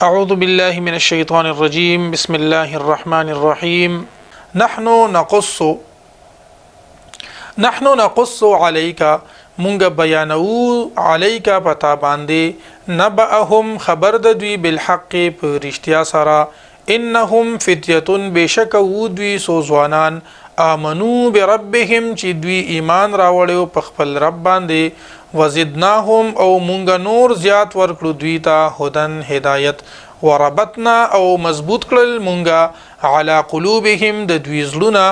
أعوذ بالله من الشيطان الرجيم بسم الله الرحمن الرحيم نحن نقص عليك مونږ بیانو عليك پتا باندې نبأهم خبر د دوی بالحق په رښتیا سره انهم فتيه بشک ودوی سوزوانان امنو بربهم چې دوی ایمان راوړیو په خپل رب باندې وزدناهم او مونږ نور زیات ورکړو دوی ته هدن هدایت وربطنا او مضبوط کړل مونږه علی قلوبهم د دوی زړونه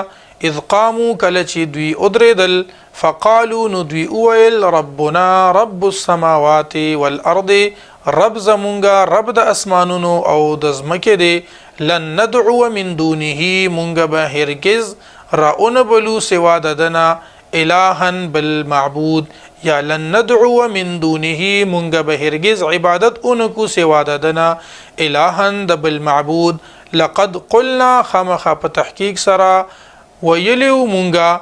اذ قاموا کله چې دوی ادریدل فقالوا نو دوی اویل ربنا رب السماوات والارض رب زمونږه رب د اسمانونو او د ځمکې دی لن ندعو من دونه مونږ به هرگز راون بلو سوا ددنا الها بالمعبود یا لن ندعو من دونه مونږ به هرگز عبادت اونکو سوا ددنا الها د بالمعبود لقد قلنا خمخ په تحقیق سره ویلو مونږه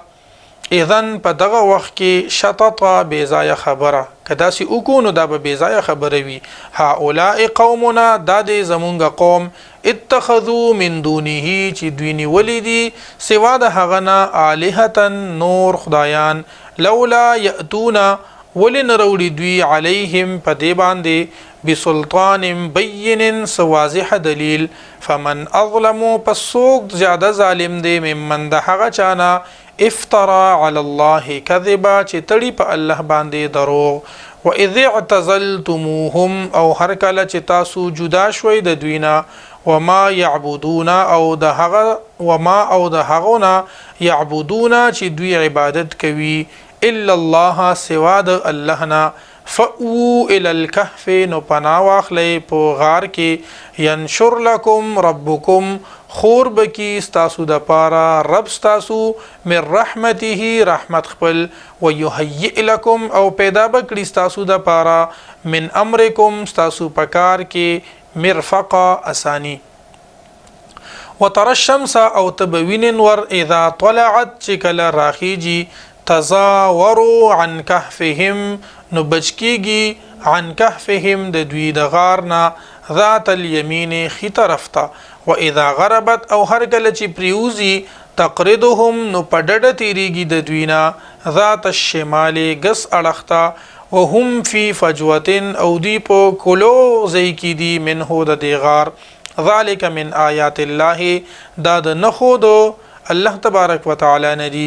اذن په دغه وخت کې شططا بیزای خبره کدا سی وکونو دا به بیزای خبره وی هؤلاء قومنا دا د زمونږ قوم اتخذوا من دونه چې دوی نیولې دي سوا د هغه نه الهه نور خدایان لولا یاتونا ولن روړي دوی علیهم په دی باندې بسلطان بین واضح دلیل فمن اظلم پسوک زیاده ظالم دی ممن د هغه چانا افترا علی الله کذبا چې تړي په الله باندې دروغ واذ اعتزلتموهم او هر کله چې تاسو جدا شوي د دوینا وما يعبدون او د هغه يعبدون چې دوی عبادت کوي الا الله سوا د الله نه فأو الى الكهف نو پناه واخلئ په غار کې ينشر لكم ربكم خور بکی ستاسو د پاره رب ستاسو من رحمته رحمت خپل ويهيئ لكم او پیدا بکړي ستاسو د پاره من امركم ستاسو پکار کې مرفقا اسانی وترى الشمس او تبوین ور اذا طلعت چکل راخیجی تزاوروا عن كهفهم نو بچکیږي عن كهفهم د دوی د غارنا ذات الیمین خي طرف ته واذا غربت او هر کله چې پریوزی تقریدهم نو پډډه تیریږي د دوینا ذات الشمال غس اړختا وهم فی فجوه او دی په کلو زئی کی دی منه د دی غار ذالک من آیات الله دا د نخودو الله تبارک وتعالى ندی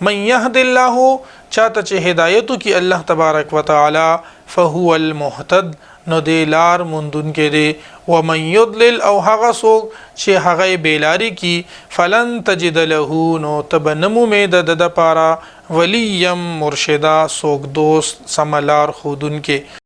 من يهد الله چاته چې هدایت کی الله تبارک وتعالى فهو المهتد نو دی لار مندون کې دی ومن يضلل او هغه سوق چې هغه بیلاری کی فلن تجد له نو تبنمو مید د پارا ولیم مرشدا سوق دوست سملار خودن کې